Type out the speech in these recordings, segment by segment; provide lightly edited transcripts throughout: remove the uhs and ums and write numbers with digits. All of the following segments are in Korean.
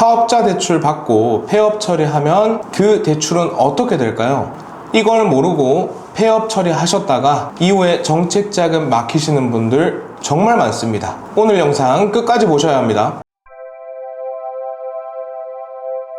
사업자 대출 받고 폐업 처리하면 그 대출은 어떻게 될까요? 이걸 모르고 폐업 처리하셨다가 이후에 정책자금 막히시는 분들 정말 많습니다. 오늘 영상 끝까지 보셔야 합니다.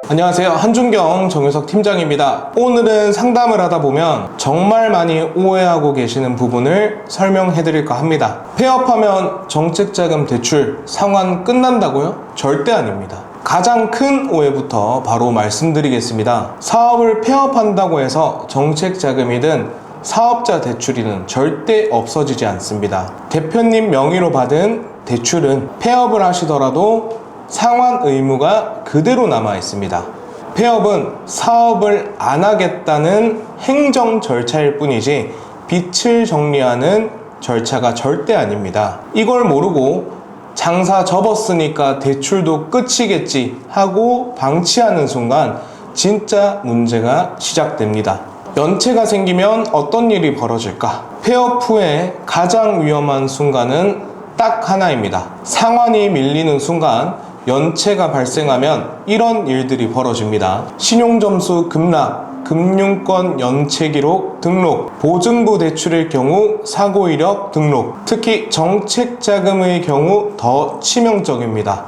안녕하세요, 한준경 정유석 팀장입니다. 오늘은 상담을 하다 보면 정말 많이 오해하고 계시는 부분을 설명해 드릴까 합니다. 폐업하면 정책자금 대출 상환 끝난다고요? 절대 아닙니다. 가장 큰 오해부터 바로 말씀드리겠습니다. 사업을 폐업한다고 해서 정책자금이든 사업자 대출이든 절대 없어지지 않습니다. 대표님 명의로 받은 대출은 폐업을 하시더라도 상환 의무가 그대로 남아 있습니다. 폐업은 사업을 안 하겠다는 행정 절차일 뿐이지 빚을 정리하는 절차가 절대 아닙니다. 이걸 모르고 장사 접었으니까 대출도 끝이겠지 하고 방치하는 순간 진짜 문제가 시작됩니다. 연체가 생기면 어떤 일이 벌어질까? 폐업 후에 가장 위험한 순간은 딱 하나입니다. 상환이 밀리는 순간 연체가 발생하면 이런 일들이 벌어집니다. 신용점수 급락, 금융권 연체 기록 등록, 보증부 대출일 경우 사고 이력 등록, 특히 정책자금의 경우 더 치명적입니다.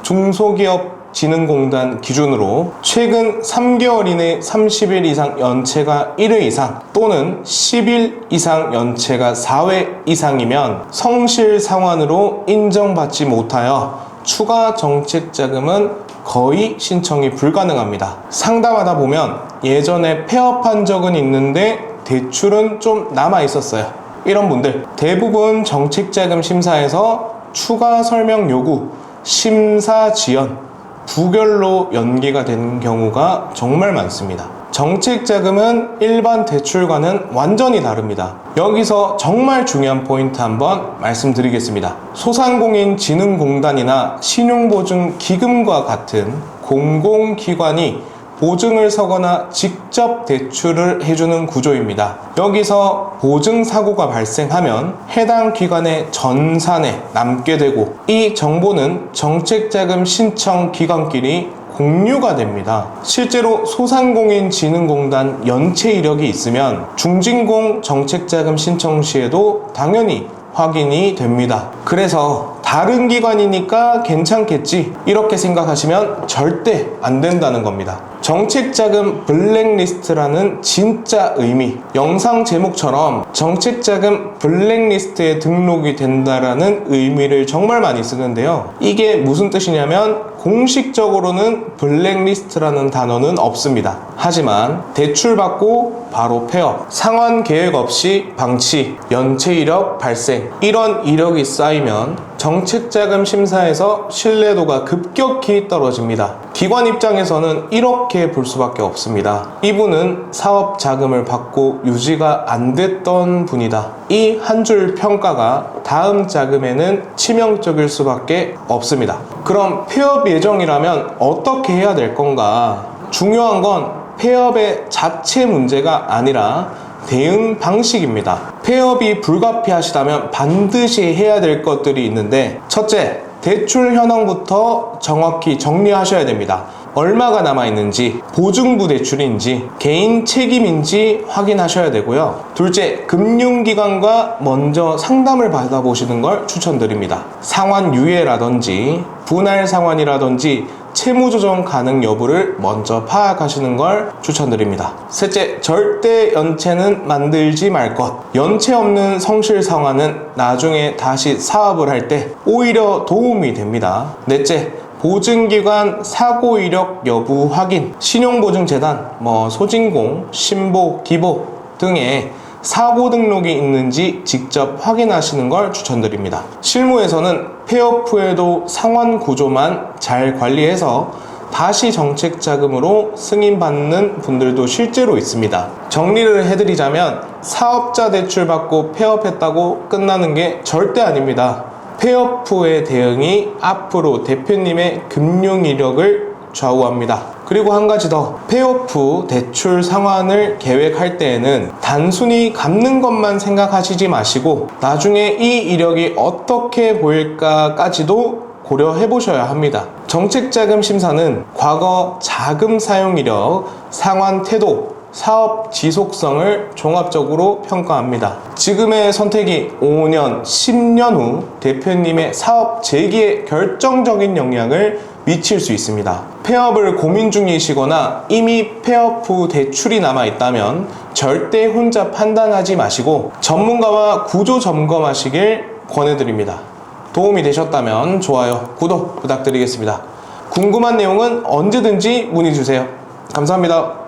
중소기업진흥공단 기준으로 최근 3개월 이내 30일 이상 연체가 1회 이상 또는 10일 이상 연체가 4회 이상이면 성실 상환으로 인정받지 못하여 추가 정책자금은 거의 신청이 불가능합니다. 상담하다 보면 예전에 폐업한 적은 있는데 대출은 좀 남아 있었어요. 이런 분들 대부분 정책자금 심사에서 추가 설명 요구, 심사 지연, 부결로 연기가 되는 경우가 정말 많습니다. 정책자금은 일반 대출과는 완전히 다릅니다. 여기서 정말 중요한 포인트 한번 말씀드리겠습니다. 소상공인진흥공단이나 신용보증기금과 같은 공공기관이 보증을 서거나 직접 대출을 해주는 구조입니다. 여기서 보증사고가 발생하면 해당 기관의 전산에 남게 되고 이 정보는 정책자금 신청 기관끼리 공유가 됩니다. 실제로 소상공인진흥공단 연체 이력이 있으면 중진공 정책자금 신청 시에도 당연히 확인이 됩니다. 그래서 다른 기관이니까 괜찮겠지 이렇게 생각하시면 절대 안 된다는 겁니다. 정책자금 블랙리스트라는 진짜 의미, 영상 제목처럼 정책자금 블랙리스트에 등록이 된다라는 의미를 정말 많이 쓰는데요. 이게 무슨 뜻이냐면 공식적으로는 블랙리스트라는 단어는 없습니다. 하지만 대출받고 바로 폐업, 상환 계획 없이 방치, 연체 이력 발생, 이런 이력이 쌓이면 정책자금 심사에서 신뢰도가 급격히 떨어집니다. 기관 입장에서는 이렇게 볼 수밖에 없습니다. 이분은 사업 자금을 받고 유지가 안 됐던 분이다. 이 한 줄 평가가 다음 자금에는 치명적일 수밖에 없습니다. 그럼 폐업 예정이라면 어떻게 해야 될 건가? 중요한 건 폐업의 자체 문제가 아니라 대응 방식입니다. 폐업이 불가피하시다면 반드시 해야 될 것들이 있는데, 첫째, 대출 현황부터 정확히 정리하셔야 됩니다. 얼마가 남아있는지, 보증부 대출인지, 개인 책임인지 확인하셔야 되고요. 둘째, 금융기관과 먼저 상담을 받아보시는 걸 추천드립니다. 상환 유예라든지 분할 상환이라든지 채무조정 가능 여부를 먼저 파악하시는 걸 추천드립니다. 셋째, 절대 연체는 만들지 말 것. 연체 없는 성실 상환은 나중에 다시 사업을 할 때 오히려 도움이 됩니다. 넷째, 보증기관 사고 이력 여부 확인, 신용보증재단, 소진공, 신보, 기보 등의 사고 등록이 있는지 직접 확인하시는 걸 추천드립니다. 실무에서는 폐업 후에도 상환 구조만 잘 관리해서 다시 정책자금으로 승인받는 분들도 실제로 있습니다. 정리를 해드리자면 사업자 대출 받고 폐업했다고 끝나는 게 절대 아닙니다. 폐업 후의 대응이 앞으로 대표님의 금융 이력을 좌우합니다. 그리고 한 가지 더, 폐업 후 대출 상환을 계획할 때에는 단순히 갚는 것만 생각하시지 마시고 나중에 이 이력이 어떻게 보일까까지도 고려해 보셔야 합니다. 정책자금 심사는 과거 자금 사용 이력, 상환 태도, 사업 지속성을 종합적으로 평가합니다. 지금의 선택이 5년, 10년 후 대표님의 사업 재기에 결정적인 영향을 미칠 수 있습니다. 폐업을 고민 중이시거나 이미 폐업 후 대출이 남아있다면 절대 혼자 판단하지 마시고 전문가와 구조 점검하시길 권해드립니다. 도움이 되셨다면 좋아요, 구독 부탁드리겠습니다. 궁금한 내용은 언제든지 문의주세요. 감사합니다.